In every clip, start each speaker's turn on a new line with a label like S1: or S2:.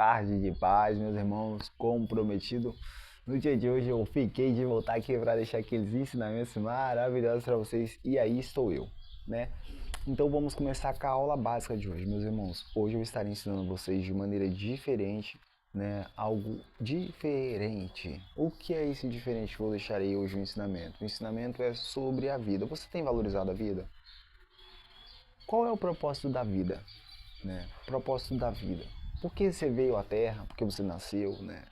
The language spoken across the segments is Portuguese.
S1: tarde de paz, meus irmãos, como prometido. No dia de hoje eu fiquei de voltar aqui para deixar aqueles ensinamentos maravilhosos para vocês e aí estou eu, né? Então vamos começar com a aula básica de hoje, meus irmãos. Hoje eu estarei ensinando vocês de maneira diferente, né? Algo diferente. O que é esse diferente que eu deixarei hoje o ensinamento? O ensinamento é sobre a vida. Você tem valorizado a vida? Qual é o propósito da vida? Né? Propósito da vida. Por que você veio à Terra? Por que você nasceu, né?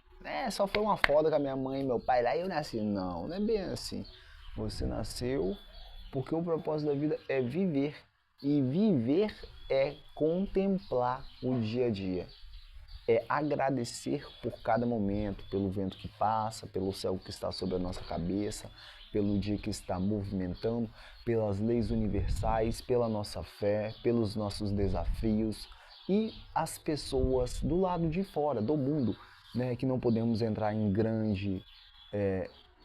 S1: Só foi uma foda com a minha mãe e meu pai lá e eu nasci. Não, não é bem assim. Você nasceu porque o propósito da vida é viver. E viver é contemplar o dia a dia. É agradecer por cada momento, pelo vento que passa, pelo céu que está sobre a nossa cabeça, pelo dia que está movimentando, pelas leis universais, pela nossa fé, pelos nossos desafios e as pessoas do lado de fora, do mundo, né, que não podemos entrar em grande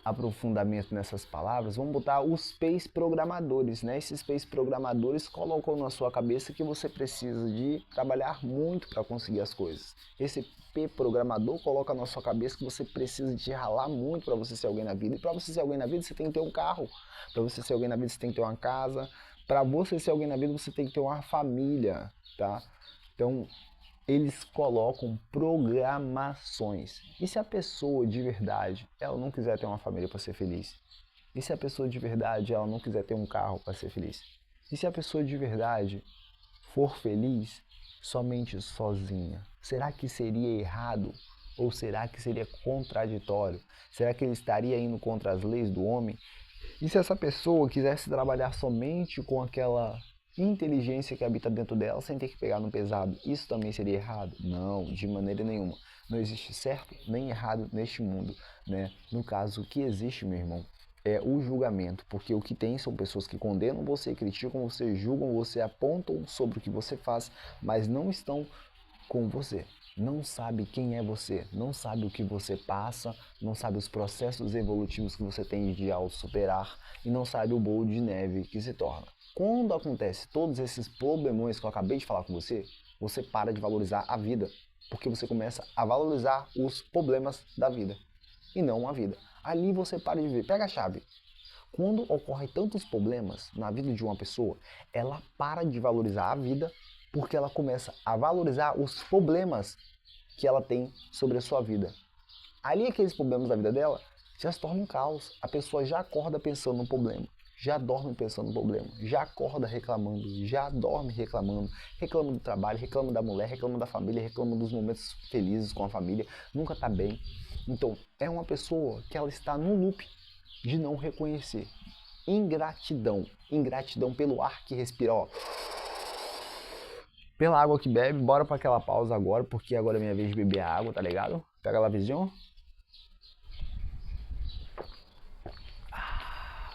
S1: aprofundamento nessas palavras. Vamos botar os PEIs programadores, né? Esses PEIs programadores colocam na sua cabeça que você precisa de trabalhar muito para conseguir as coisas. Esse P programador coloca na sua cabeça que você precisa de ralar muito para você ser alguém na vida. E para você ser alguém na vida, você tem que ter um carro. Para você ser alguém na vida, você tem que ter uma casa. Para você ser alguém na vida, você tem que ter uma família, tá? Então, eles colocam programações. E se a pessoa de verdade, ela não quiser ter uma família para ser feliz? E se a pessoa de verdade, ela não quiser ter um carro para ser feliz? E se a pessoa de verdade for feliz somente sozinha? Será que seria errado? Ou será que seria contraditório? Será que ele estaria indo contra as leis do homem? E se essa pessoa quisesse trabalhar somente com aquela inteligência que habita dentro dela sem ter que pegar no pesado, isso também seria errado? Não, de maneira nenhuma. Não existe certo nem errado neste mundo, né? No caso, o que existe, meu irmão, é o julgamento, porque o que tem são pessoas que condenam você, criticam você, julgam você, apontam sobre o que você faz, mas não estão com você. Não sabe quem é você, não sabe o que você passa, não sabe os processos evolutivos que você tem de auto-superar e não sabe o bolo de neve que se torna. Quando acontece todos esses problemões que eu acabei de falar com você, você para de valorizar a vida, porque você começa a valorizar os problemas da vida e não a vida. Ali você para de viver. Pega a chave. Quando ocorrem tantos problemas na vida de uma pessoa, ela para de valorizar a vida porque ela começa a valorizar os problemas que ela tem sobre a sua vida. Ali aqueles problemas da vida dela já se tornam um caos. A pessoa já acorda pensando no problema, já dorme pensando no problema, já acorda reclamando, já dorme reclamando, reclama do trabalho, reclama da mulher, reclama da família, reclama dos momentos felizes com a família, nunca está bem. Então é uma pessoa que ela está no loop de não reconhecer. Ingratidão, ingratidão pelo ar que respira, ó. Pela água que bebe, bora pra aquela pausa agora, porque agora é minha vez de beber a água, tá ligado? Pega lá a visão.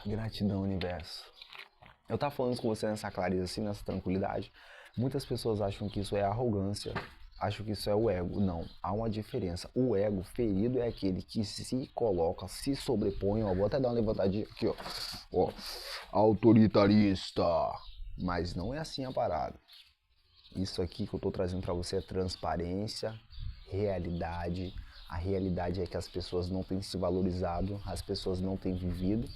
S1: Gratidão, universo. Eu tava falando isso com você nessa clareza, assim, nessa tranquilidade. Muitas pessoas acham que isso é arrogância, acham que isso é o ego. Não, há uma diferença. O ego ferido é aquele que se coloca, se sobrepõe, ó. Vou até dar uma levantadinha aqui, ó. Autoritarista. Mas não é assim a parada. Isso aqui que eu estou trazendo para você é transparência, realidade. A realidade é que as pessoas não têm se valorizado, as pessoas não têm vivido.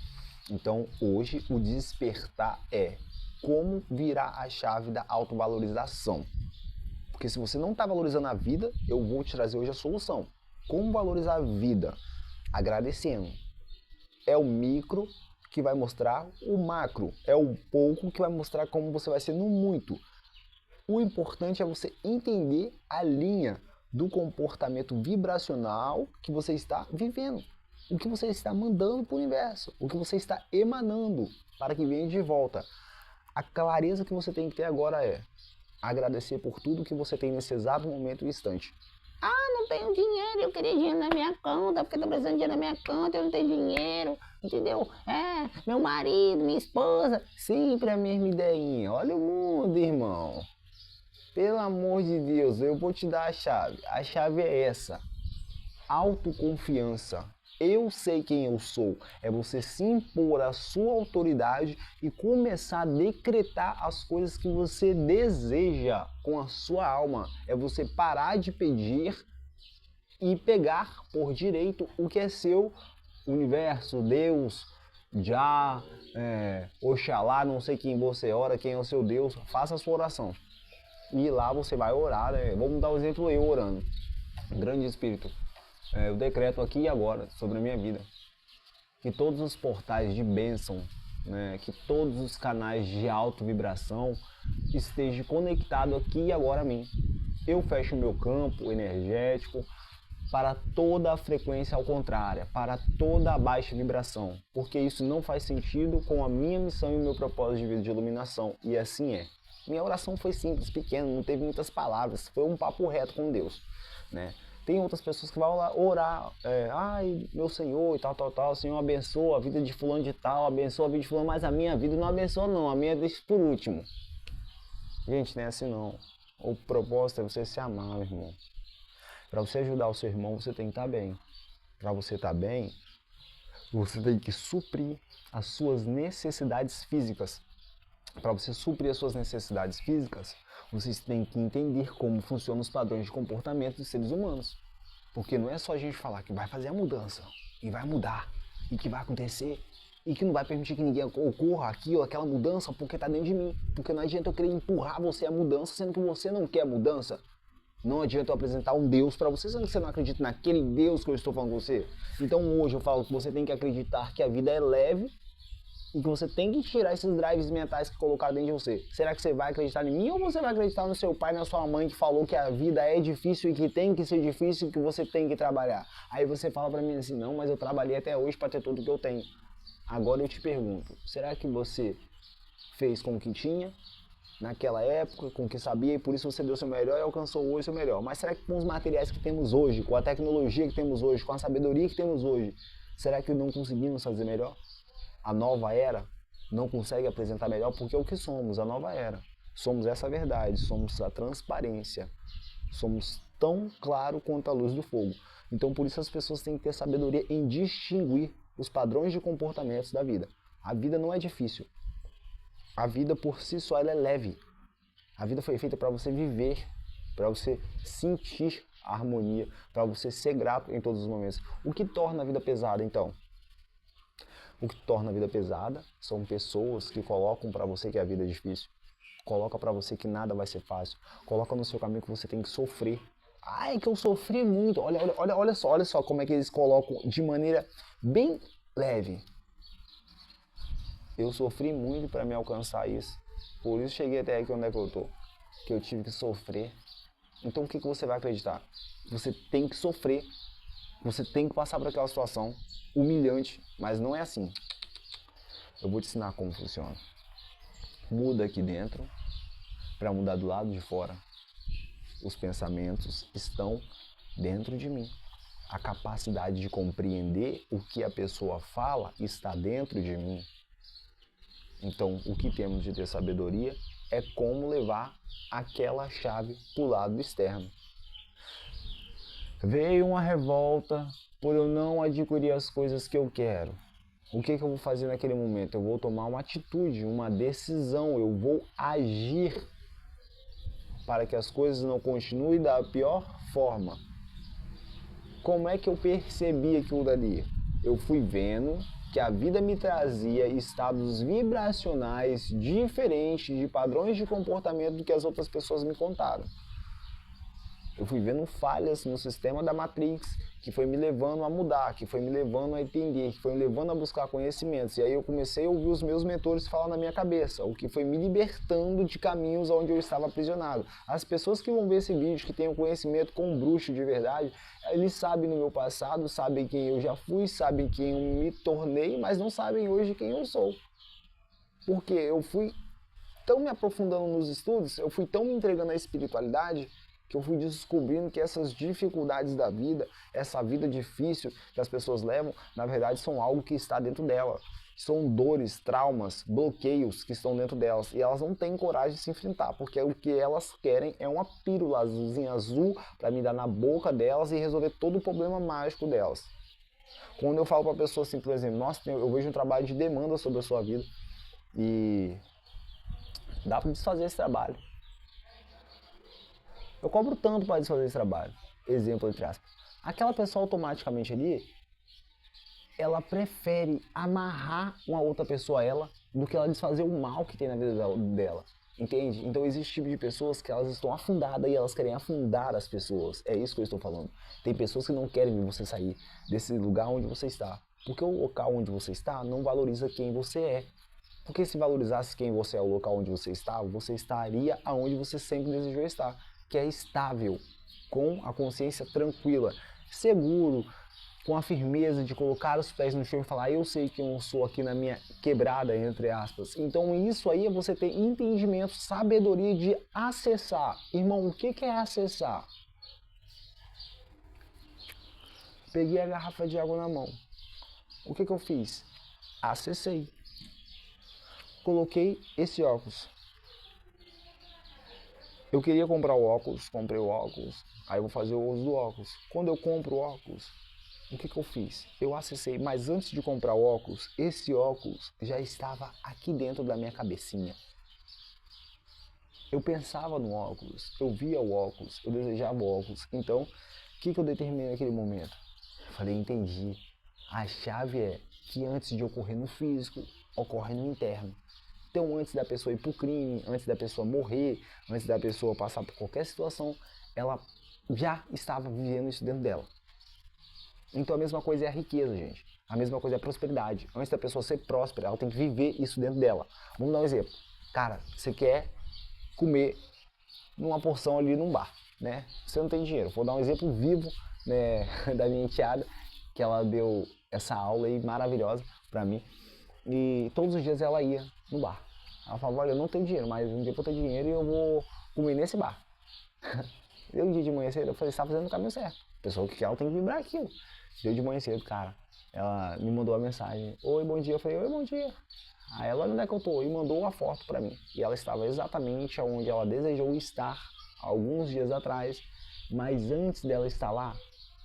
S1: Então hoje o despertar é como virar a chave da autovalorização. Porque se você não está valorizando a vida, eu vou te trazer hoje a solução. Como valorizar a vida? Agradecendo. É o micro que vai mostrar o macro. É o pouco que vai mostrar como você vai ser no muito. O importante é você entender a linha do comportamento vibracional que você está vivendo. O que você está mandando para o universo. O que você está emanando para que venha de volta. A clareza que você tem que ter agora é agradecer por tudo que você tem nesse exato momento e instante.
S2: Ah, não tenho dinheiro, eu queria dinheiro na minha conta, porque tô precisando de dinheiro na minha conta, eu não tenho dinheiro, entendeu? Meu marido, minha esposa.
S1: Sempre a mesma ideinha. Olha o mundo, irmão. Pelo amor de Deus, eu vou te dar a chave. A chave é essa. Autoconfiança. eu sei quem eu sou. É você se impor à sua autoridade e começar a decretar as coisas que você deseja com a sua alma. É você parar de pedir e pegar por direito o que é seu. Universo, Deus, Já, Oxalá, não sei quem você ora, quem é o seu Deus, faça a sua oração. E lá você vai orar, né? Vamos dar o exemplo eu orando. Grande Espírito, eu decreto aqui e agora sobre a minha vida que todos os portais de bênção, né, que todos os canais de alta vibração estejam conectados aqui e agora a mim. Eu fecho o meu campo energético para toda a frequência ao contrária, para toda a baixa vibração, porque isso não faz sentido com a minha missão e o meu propósito de vida de iluminação, e assim é. Minha oração foi simples, pequena, não teve muitas palavras, foi um papo reto com Deus, né? Tem outras pessoas que vão orar, ai, meu Senhor, e tal, Senhor abençoa a vida de fulano de tal, abençoa a vida de fulano, mas a minha vida não abençoa não, a minha deixa por último. Gente, não é assim não. O propósito é você se amar, meu irmão. Para você ajudar o seu irmão, você tem que estar bem. Para você estar bem, você tem que suprir as suas necessidades físicas. Para você suprir as suas necessidades físicas, vocês têm que entender como funcionam os padrões de comportamento dos seres humanos. Porque não é só a gente falar que vai fazer a mudança, e vai mudar, e que vai acontecer, e que não vai permitir que ninguém ocorra aquilo, aquela mudança, porque está dentro de mim. Porque não adianta eu querer empurrar você a mudança, sendo que você não quer a mudança. Não adianta eu apresentar um Deus para você, sendo que você não acredita naquele Deus que eu estou falando com você. Então hoje eu falo que você tem que acreditar que a vida é leve e que você tem que tirar esses drives mentais que colocaram dentro de você. Será que você vai acreditar em mim ou você vai acreditar no seu pai, na sua mãe que falou que a vida é difícil e que tem que ser difícil e que você tem que trabalhar? Aí você fala para mim assim, não, mas eu trabalhei até hoje para ter tudo que eu tenho. Agora eu te pergunto, será que você fez com o que tinha naquela época, com o que sabia, e por isso você deu o seu melhor e alcançou hoje o seu melhor? Mas será que com os materiais que temos hoje, com a tecnologia que temos hoje, com a sabedoria que temos hoje, será que não conseguimos fazer melhor? A nova era não consegue apresentar melhor porque é o que somos, a nova era. Somos essa verdade, somos a transparência, somos tão claro quanto a luz do fogo. Então por isso as pessoas têm que ter sabedoria em distinguir os padrões de comportamentos da vida. A vida não é difícil. A vida por si só ela é leve. A vida foi feita para você viver, para você sentir a harmonia, para você ser grato em todos os momentos. O que torna a vida pesada então? O que torna a vida pesada são pessoas que colocam para você que a vida é difícil, coloca para você que nada vai ser fácil, coloca no seu caminho que você tem que sofrer. Ai, que eu sofri muito. Olha só como é que eles colocam de maneira bem leve. Eu sofri muito para me alcançar isso, por isso cheguei até aqui onde é que eu tô, que eu tive que sofrer. Então o que você vai acreditar? Você tem que sofrer, você tem que passar por aquela situação humilhante, mas não é assim. Eu vou te ensinar como funciona. Muda aqui dentro para mudar do lado de fora. Os pensamentos estão dentro de mim. A capacidade de compreender o que a pessoa fala está dentro de mim. Então, o que temos de ter sabedoria é como levar aquela chave para o lado externo. Veio uma revolta por eu não adquirir as coisas que eu quero. O que eu vou fazer naquele momento? Eu vou tomar uma atitude, uma decisão, eu vou agir para que as coisas não continuem da pior forma. Como é que eu percebi aquilo dali? Eu fui vendo que a vida me trazia estados vibracionais diferentes de padrões de comportamento do que as outras pessoas me contaram. Eu fui vendo falhas no sistema da Matrix que foi me levando a mudar, que foi me levando a entender, que foi me levando a buscar conhecimentos. E aí eu comecei a ouvir os meus mentores falar na minha cabeça, o que foi me libertando de caminhos onde eu estava aprisionado. As pessoas que vão ver esse vídeo, que tenham conhecimento com um bruxo de verdade, eles sabem no meu passado, sabem quem eu já fui, sabem quem eu me tornei, mas não sabem hoje quem eu sou. Porque eu fui tão me aprofundando nos estudos, eu fui tão me entregando à espiritualidade, que eu fui descobrindo que essas dificuldades da vida, essa vida difícil que as pessoas levam, na verdade são algo que está dentro dela. São dores, traumas, bloqueios que estão dentro delas. E elas não têm coragem de se enfrentar, porque o que elas querem é uma pílula azulzinha azul para me dar na boca delas e resolver todo o problema mágico delas. Quando eu falo para a pessoa assim, por exemplo, nossa, eu vejo um trabalho de demanda sobre a sua vida e dá para desfazer esse trabalho. Eu cobro tanto para desfazer esse trabalho. Exemplo, entre aspas. Aquela pessoa automaticamente ali, ela prefere amarrar uma outra pessoa a ela do que ela desfazer o mal que tem na vida dela. Entende? Então existe tipo de pessoas que elas estão afundadas e elas querem afundar as pessoas. É isso que eu estou falando. Tem pessoas que não querem ver você sair desse lugar onde você está. Porque o local onde você está não valoriza quem você é. Porque se valorizasse quem você é, o local onde você está, você estaria aonde você sempre desejou estar. Que é estável, com a consciência tranquila, seguro, com a firmeza de colocar os pés no chão e falar, eu sei quem eu sou aqui na minha quebrada, entre aspas. Então isso aí é você ter entendimento, sabedoria de acessar. Irmão, o que é acessar? Peguei a garrafa de água na mão. O que eu fiz? Acessei. Coloquei esse óculos. Eu queria comprar o óculos, comprei o óculos, aí eu vou fazer o uso do óculos. Quando eu compro o óculos, o que eu fiz? Eu acessei, mas antes de comprar o óculos, esse óculos já estava aqui dentro da minha cabecinha. Eu pensava no óculos, eu via o óculos, eu desejava o óculos. Então, o que eu determinei naquele momento? Eu falei, entendi. A chave é que antes de ocorrer no físico, ocorre no interno. Então, antes da pessoa ir para o crime, antes da pessoa morrer, antes da pessoa passar por qualquer situação, ela já estava vivendo isso dentro dela. Então, a mesma coisa é a riqueza, gente. A mesma coisa é a prosperidade. Antes da pessoa ser próspera, ela tem que viver isso dentro dela. Vamos dar um exemplo. Cara, você quer comer numa porção ali num bar, né? Você não tem dinheiro. Vou dar um exemplo vivo, né, da minha enteada, que ela deu essa aula aí maravilhosa para mim. E todos os dias ela ia no bar. Ela falava, olha, eu não tenho dinheiro, mas um dia eu vou ter dinheiro e eu vou comer nesse bar. Deu um dia de manhã cedo, eu falei, você tá fazendo o caminho certo. A pessoa que quer, ela tem que vibrar aquilo. Deu de manhã cedo, cara. Ela me mandou a mensagem, oi, bom dia. Eu falei, oi, bom dia. Aí ela, onde é que eu tô? E mandou uma foto pra mim. E ela estava exatamente onde ela desejou estar alguns dias atrás. Mas antes dela estar lá,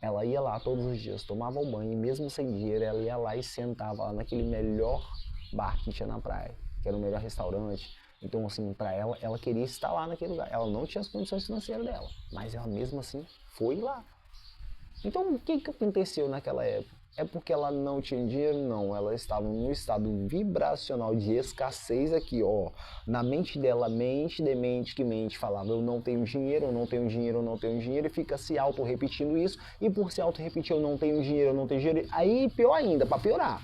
S1: ela ia lá todos os dias, tomava um banho. E mesmo sem dinheiro, ela ia lá e sentava lá naquele melhor bar que tinha na praia, que era o melhor restaurante. Então, assim, pra ela, ela queria estar lá naquele lugar. Ela não tinha as condições financeiras dela, mas ela mesmo assim foi lá. Então, o que aconteceu naquela época? É porque ela não tinha dinheiro? Não, ela estava num estado vibracional de escassez aqui, ó. Na mente dela, mente que mente, falava, eu não tenho dinheiro, eu não tenho dinheiro, eu não tenho dinheiro, e fica se auto-repetindo isso, e por se auto-repetir, eu não tenho dinheiro, eu não tenho dinheiro, aí pior ainda, para piorar.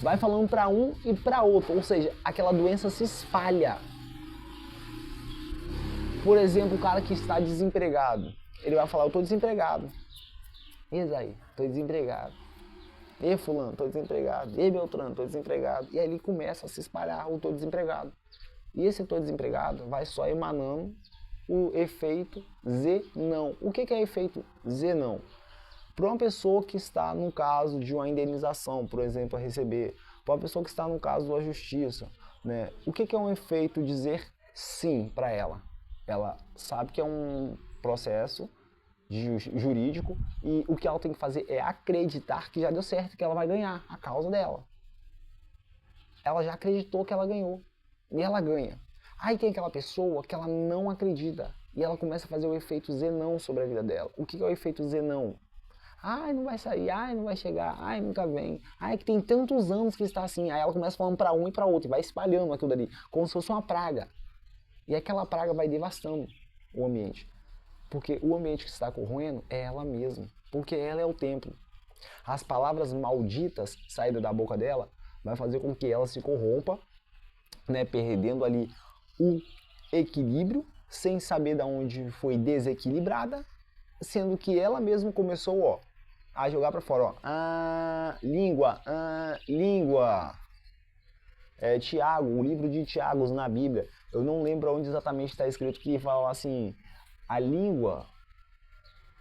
S1: Vai falando para um e para outro, ou seja, aquela doença se espalha. Por exemplo, o cara que está desempregado, ele vai falar, eu estou desempregado. E aí, estou desempregado. E fulano, estou desempregado. E Beltrano, estou desempregado. E aí ele começa a se espalhar, o estou desempregado. E esse estou desempregado vai só emanando o efeito Z não. O que é efeito Z não? Para uma pessoa que está no caso de uma indenização, por exemplo, a receber, para uma pessoa que está no caso da justiça, né? O que é um efeito dizer sim para ela? Ela sabe que é um processo jurídico e o que ela tem que fazer é acreditar que já deu certo, que ela vai ganhar a causa dela. Ela já acreditou que ela ganhou e ela ganha. Aí tem aquela pessoa que ela não acredita e ela começa a fazer o efeito Zenão sobre a vida dela. O que é o efeito Zenão? Ai, não vai sair, ai, não vai chegar, ai, nunca vem. Ai, que tem tantos anos que está assim. Aí ela começa falando para um e para outro e vai espalhando aquilo dali, como se fosse uma praga. E aquela praga vai devastando o ambiente. Porque o ambiente que está corroendo é ela mesma. Porque ela é o templo. As palavras malditas saídas da boca dela vai fazer com que ela se corrompa, né, perdendo ali o equilíbrio, sem saber de onde foi desequilibrada, sendo que ela mesma começou, ó, a jogar para fora, ó. Língua. Tiago, o livro de Tiago na Bíblia, eu não lembro onde exatamente está escrito, que fala assim, a língua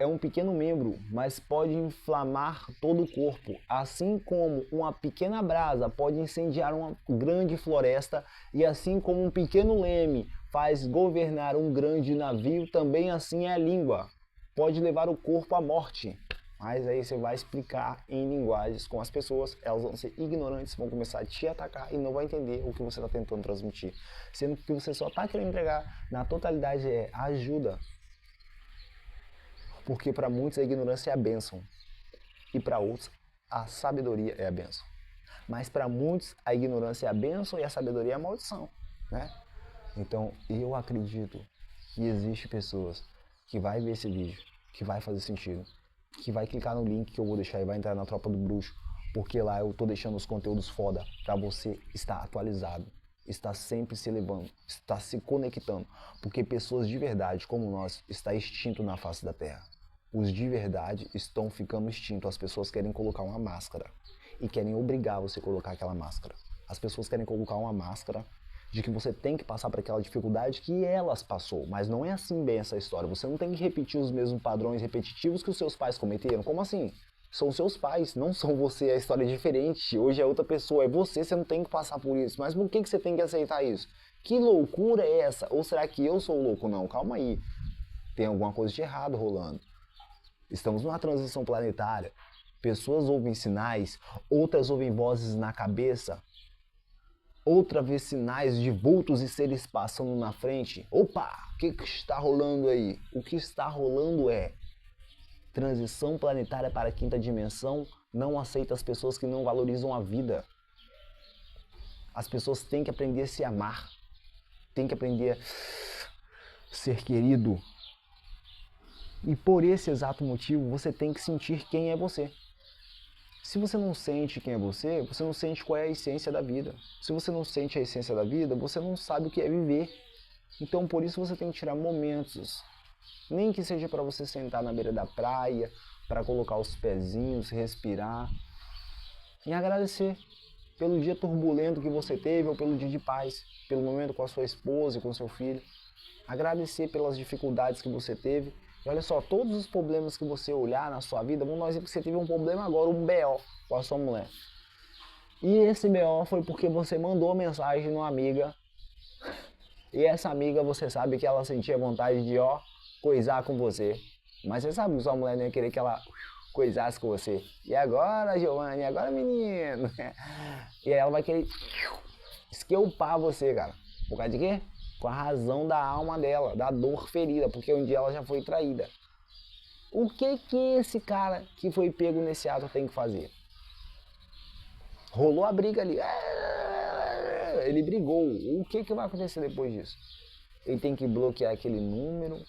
S1: é um pequeno membro, mas pode inflamar todo o corpo, assim como uma pequena brasa pode incendiar uma grande floresta, e assim como um pequeno leme faz governar um grande navio, também assim é a língua, pode levar o corpo à morte. Mas aí você vai explicar em linguagens com as pessoas, elas vão ser ignorantes, vão começar a te atacar e não vão entender o que você está tentando transmitir. Sendo que o que você só está querendo entregar na totalidade é ajuda. Porque para muitos a ignorância é a bênção e para outros a sabedoria é a bênção. Mas para muitos a ignorância é a bênção e a sabedoria é a maldição, né? Então eu acredito que existe pessoas que vai ver esse vídeo, que vai fazer sentido, que vai clicar no link que eu vou deixar e vai entrar na Tropa do Bruxo, porque lá eu tô deixando os conteúdos foda para você estar atualizado, estar sempre se elevando, estar se conectando, porque pessoas de verdade como nós está extinto na face da Terra. Os de verdade estão ficando extintos, as pessoas querem colocar uma máscara e querem obrigar você a colocar aquela máscara. As pessoas querem colocar uma máscara de que você tem que passar por aquela dificuldade que elas passou, mas não é assim bem essa história. Você não tem que repetir os mesmos padrões repetitivos que os seus pais cometeram. Como assim? São seus pais, não são você, a história é diferente. Hoje é outra pessoa, é você não tem que passar por isso. Mas por que você tem que aceitar isso? Que loucura é essa? Ou será que eu sou louco? Não, calma aí. Tem alguma coisa de errado rolando. Estamos numa transição planetária. Pessoas ouvem sinais, outras ouvem vozes na cabeça. Outra vez sinais de vultos e seres passando na frente. Opa, o que está rolando aí? O que está rolando é transição planetária para a quinta dimensão. Não aceita as pessoas que não valorizam a vida. As pessoas têm que aprender a se amar. Têm que aprender a ser querido. E por esse exato motivo, você tem que sentir quem é você. Se você não sente quem é você não sente qual é a essência da vida. Se você não sente a essência da vida, você não sabe o que é viver. Então, por isso você tem que tirar momentos. Nem que seja para você sentar na beira da praia, para colocar os pezinhos, respirar. E agradecer pelo dia turbulento que você teve, ou pelo dia de paz, pelo momento com a sua esposa e com seu filho. Agradecer pelas dificuldades que você teve. E olha só, todos os problemas que você olhar na sua vida, vamos dizer que você teve um problema agora, um BO com a sua mulher. E esse BO foi porque você mandou mensagem numa amiga. E essa amiga, você sabe que ela sentia vontade de, coisar com você. Mas você sabe que sua mulher não ia querer que ela coisasse com você. E agora, Giovanni? E agora, menino? E aí ela vai querer esquelpar você, cara. Por causa de quê? Com a razão da alma dela, da dor ferida, porque um dia ela já foi traída. O que esse cara que foi pego nesse ato tem que fazer? Rolou a briga ali. Ele brigou. O que vai acontecer depois disso? Ele tem que bloquear aquele número,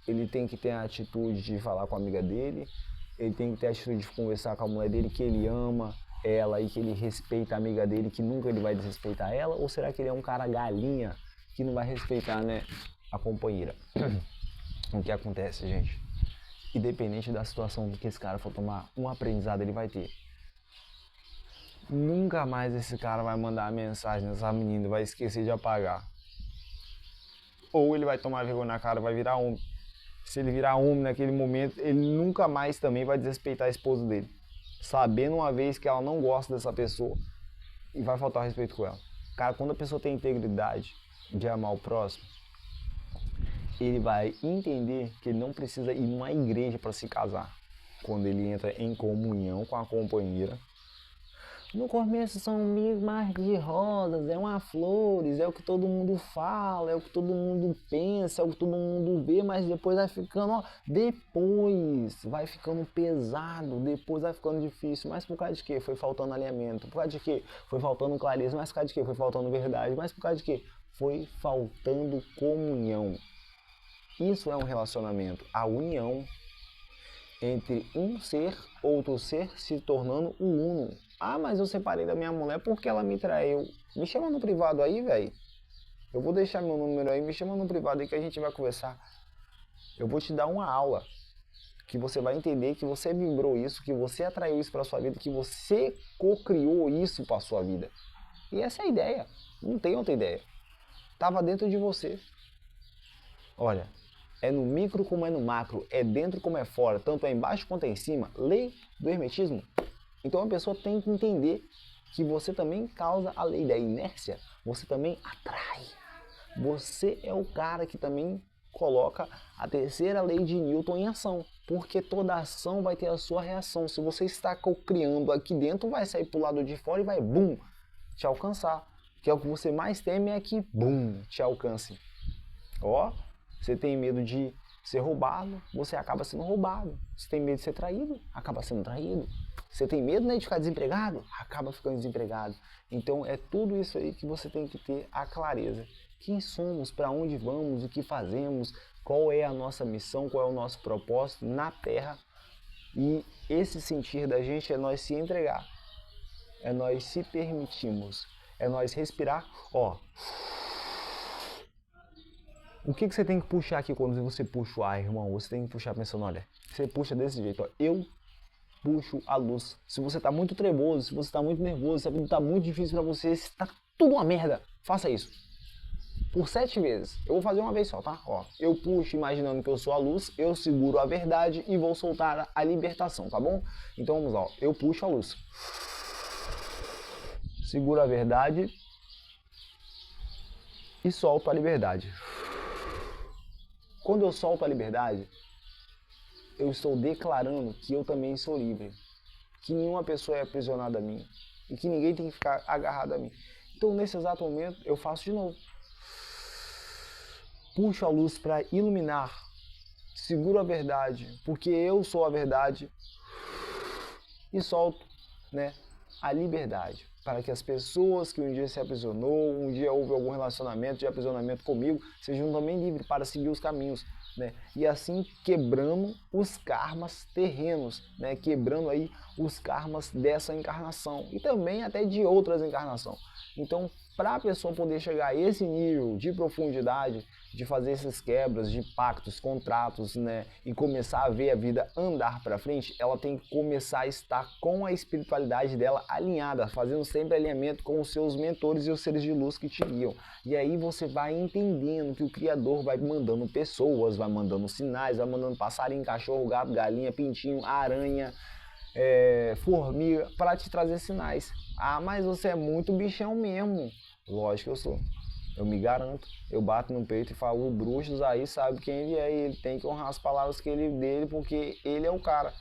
S1: ele tem que ter a atitude de falar com a amiga dele, ele tem que ter a atitude de conversar com a mulher dele, que ele ama ela e que ele respeita a amiga dele, que nunca ele vai desrespeitar ela, ou será que ele é um cara galinha que não vai respeitar, né, a companheira? O que acontece, gente? Independente da situação que esse cara for tomar, um aprendizado ele vai ter. Nunca mais esse cara vai mandar mensagem nessa menina, vai esquecer de apagar. Ou ele vai tomar vergonha na cara, vai virar homem. Se ele virar homem naquele momento, ele nunca mais também vai desrespeitar a esposa dele. Sabendo uma vez que ela não gosta dessa pessoa e vai faltar respeito com ela. Cara, quando a pessoa tem integridade de amar o próximo, ele vai entender que ele não precisa ir numa igreja para se casar. Quando ele entra em comunhão com a companheira. No começo são mil mar de rosas, é uma flores, é o que todo mundo fala, é o que todo mundo pensa, é o que todo mundo vê, mas depois vai ficando, depois vai ficando pesado, depois vai ficando difícil. Mas por causa de quê? Foi faltando alinhamento. Por causa de quê? Foi faltando clareza. Mas por causa de quê? Foi faltando verdade. Mas por causa de quê? Foi faltando comunhão. Isso é um relacionamento, a união entre um ser, outro ser se tornando um uno. Ah, mas eu separei da minha mulher porque ela me traiu. Me chama no privado aí, velho. Eu vou deixar meu número aí, me chama no privado aí que a gente vai conversar. Eu vou te dar uma aula que você vai entender que você vibrou isso, que você atraiu isso para sua vida, que você co-criou isso para sua vida. E essa é a ideia. Não tem outra ideia. Tava dentro de você. Olha, é no micro como é no macro, é dentro como é fora, tanto é embaixo quanto é em cima. Lei do hermetismo. Então a pessoa tem que entender que você também causa a lei da inércia, você também atrai. Você é o cara que também coloca a terceira lei de Newton em ação. Porque toda ação vai ter a sua reação. Se você está criando aqui dentro, vai sair pro lado de fora e vai, bum, te alcançar. Que é o que você mais teme, é que, bum, te alcance. Ó, você tem medo de ser roubado, você acaba sendo roubado. Você tem medo de ser traído, acaba sendo traído. Você tem medo, né, de ficar desempregado, acaba ficando desempregado. Então é tudo isso aí que você tem que ter a clareza. Quem somos, para onde vamos, o que fazemos, qual é a nossa missão, qual é o nosso propósito na Terra. E esse sentir da gente é nós se entregar, é nós se permitirmos, é nós respirar, ó. O que você tem que puxar aqui quando você puxa o ar, irmão? Você tem que puxar pensando, olha, você puxa desse jeito, ó. Eu puxo a luz. Se você tá muito tremoso, se você tá muito nervoso, se a vida tá muito difícil pra você, se tá tudo uma merda, faça isso. Por 7 vezes. Eu vou fazer uma vez só, tá? Ó, eu puxo imaginando que eu sou a luz, eu seguro a verdade e vou soltar a libertação, tá bom? Então vamos lá, ó. Eu puxo a luz. Seguro a verdade e solto a liberdade. Quando eu solto a liberdade, eu estou declarando que eu também sou livre, que nenhuma pessoa é aprisionada a mim e que ninguém tem que ficar agarrado a mim. Então, nesse exato momento, eu faço de novo. Puxo a luz para iluminar, seguro a verdade, porque eu sou a verdade, e solto, né, a liberdade, para que as pessoas que um dia se aprisionou, um dia houve algum relacionamento de aprisionamento comigo, sejam também livres para seguir os caminhos, né? E assim quebrando os karmas terrenos, né? Quebrando aí os karmas dessa encarnação e também até de outras encarnações. Então, para a pessoa poder chegar a esse nível de profundidade, de fazer essas quebras de pactos, contratos, né, e começar a ver a vida andar para frente, ela tem que começar a estar com a espiritualidade dela alinhada, fazendo sempre alinhamento com os seus mentores e os seres de luz que te guiam. E aí você vai entendendo que o Criador vai mandando pessoas, vai mandando sinais, vai mandando passarinho, cachorro, gato, galinha, pintinho, aranha, formiga, para te trazer sinais. Ah, mas você é muito bichão mesmo. Lógico que eu sou. Eu me garanto. Eu bato no peito e falo, o Bruxos aí sabe quem ele é e ele tem que honrar as palavras dele porque ele é o cara.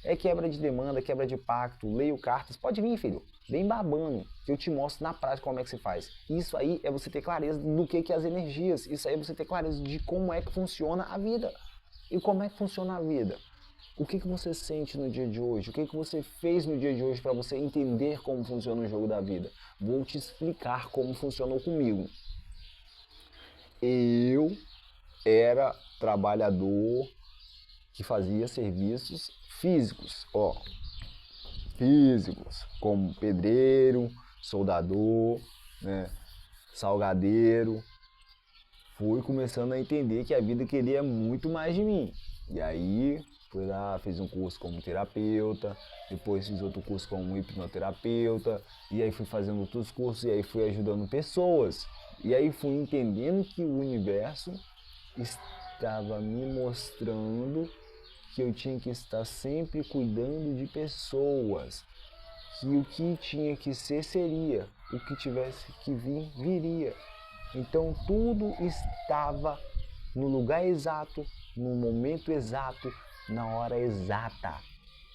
S1: É quebra de demanda, quebra de pacto, leio cartas. Pode vir, filho. Vem babando, que eu te mostro na prática como é que se faz. Isso aí é você ter clareza do que é as energias. Isso aí é você ter clareza de como é que funciona a vida. E como é que funciona a vida? O que você sente no dia de hoje? O que você fez no dia de hoje para você entender como funciona o jogo da vida? Vou te explicar como funcionou comigo. Eu era trabalhador que fazia serviços físicos, físicos, como pedreiro, soldador, né, salgadeiro. Fui começando a entender que a vida queria muito mais de mim. E aí fui lá, fiz um curso como terapeuta, depois fiz outro curso como hipnoterapeuta, e aí fui fazendo outros cursos, e aí fui ajudando pessoas. E aí fui entendendo que o universo estava me mostrando que eu tinha que estar sempre cuidando de pessoas, que o que tinha que ser seria, o que tivesse que vir, viria. Então tudo estava no lugar exato, no momento exato, na hora exata.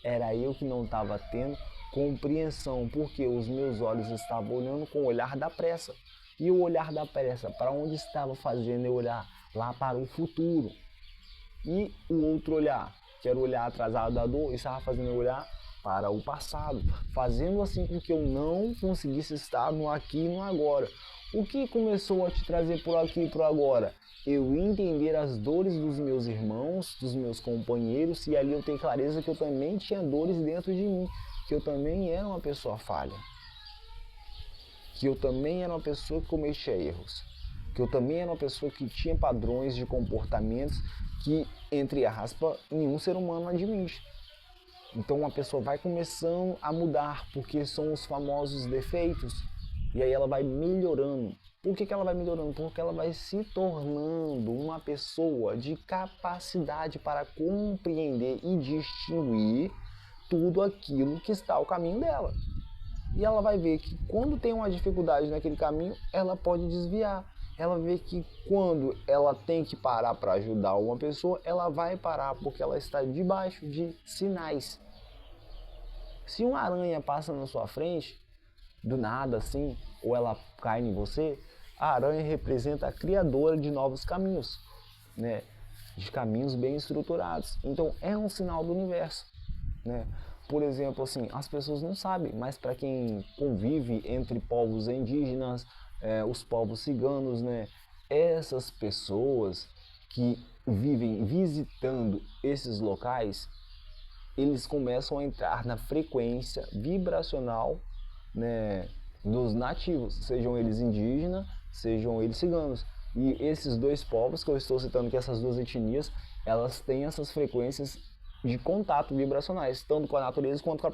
S1: Era eu que não estava tendo compreensão, porque os meus olhos estavam olhando com o olhar da pressa. E o olhar da pressa, para onde estava fazendo eu olhar? Lá para o futuro. E o outro olhar, que era o olhar atrasado da dor, estava fazendo eu olhar para o passado, fazendo assim com que eu não conseguisse estar no aqui e no agora. O que começou a te trazer por aqui e por agora? Eu entender as dores dos meus irmãos, dos meus companheiros, e ali eu tenho clareza que eu também tinha dores dentro de mim, que eu também era uma pessoa falha, que eu também era uma pessoa que cometia erros, que eu também era uma pessoa que tinha padrões de comportamentos que, entre aspas, nenhum ser humano admite. Então uma pessoa vai começando a mudar, porque são os famosos defeitos, e aí ela vai melhorando. Por que ela vai melhorando? Porque ela vai se tornando uma pessoa de capacidade para compreender e distinguir tudo aquilo que está ao caminho dela. E ela vai ver que quando tem uma dificuldade naquele caminho, ela pode desviar, ela vê que quando ela tem que parar para ajudar uma pessoa, ela vai parar porque ela está debaixo de sinais. Se uma aranha passa na sua frente, do nada assim, ou ela cai em você, a aranha representa a criadora de novos caminhos, né? De caminhos bem estruturados. Então é um sinal do universo, né? Por exemplo, assim, as pessoas não sabem, mas para quem convive entre povos indígenas, os povos ciganos, né? Essas pessoas que vivem visitando esses locais, eles começam a entrar na frequência vibracional, né, dos nativos, sejam eles indígenas, sejam eles ciganos. E esses dois povos que eu estou citando, que essas duas etnias, elas têm essas frequências de contato vibracionais, tanto com a natureza quanto com a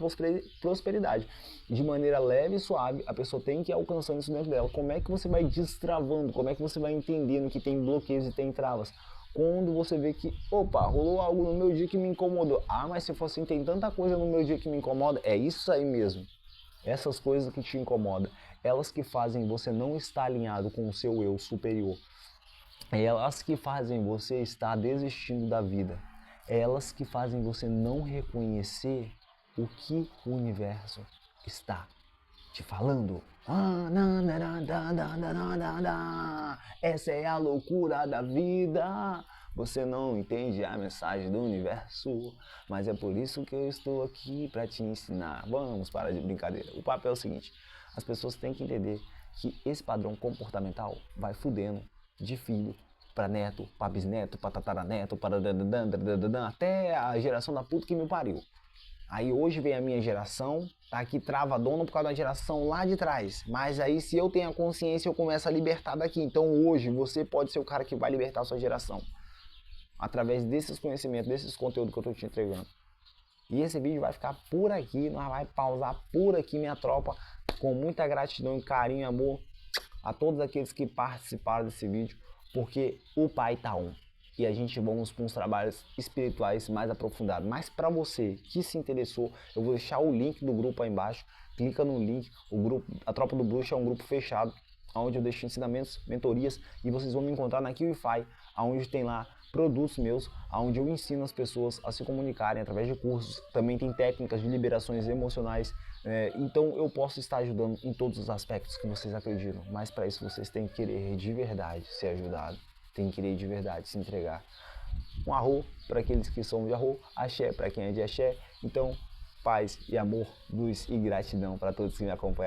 S1: prosperidade. De maneira leve e suave, a pessoa tem que ir alcançando isso dentro dela. Como é que você vai destravando? Como é que você vai entendendo que tem bloqueios e tem travas? Quando você vê que, opa, rolou algo no meu dia que me incomodou. Ah, mas se for assim, tem tanta coisa no meu dia que me incomoda. É isso aí mesmo. Essas coisas que te incomodam, elas que fazem você não estar alinhado com o seu eu superior. Elas que fazem você estar desistindo da vida. Elas que fazem você não reconhecer o que o universo está te falando. Essa é a loucura da vida. Você não entende a mensagem do universo, mas é por isso que eu estou aqui para te ensinar. Vamos parar de brincadeira. O papo é o seguinte: as pessoas têm que entender que esse padrão comportamental vai fudendo de filho para neto, para bisneto, para tataraneto, para até a geração da puta que me pariu. Aí hoje vem a minha geração, tá aqui travadona por causa da geração lá de trás. Mas aí se eu tenho a consciência, eu começo a libertar daqui. Então hoje você pode ser o cara que vai libertar a sua geração, através desses conhecimentos, desses conteúdos que eu tô te entregando. E esse vídeo vai ficar por aqui, nós vai pausar por aqui, minha tropa, com muita gratidão, carinho e amor a todos aqueles que participaram desse vídeo, porque o Pai tá on. E a gente vamos para uns trabalhos espirituais mais aprofundados. Mas para você que se interessou, eu vou deixar o link do grupo aí embaixo. Clica no link. O grupo, a Tropa do Bruxo é um grupo fechado, onde eu deixo ensinamentos, mentorias, e vocês vão me encontrar na QIFI, onde tem lá produtos meus, onde eu ensino as pessoas a se comunicarem através de cursos. Também tem técnicas de liberações emocionais. Então eu posso estar ajudando em todos os aspectos que vocês acreditam. Mas para isso vocês têm que querer de verdade ser ajudado. Tem que querer de verdade se entregar. Um arro para aqueles que são de arro, axé para quem é de axé. Então, paz e amor, luz e gratidão para todos que me acompanham.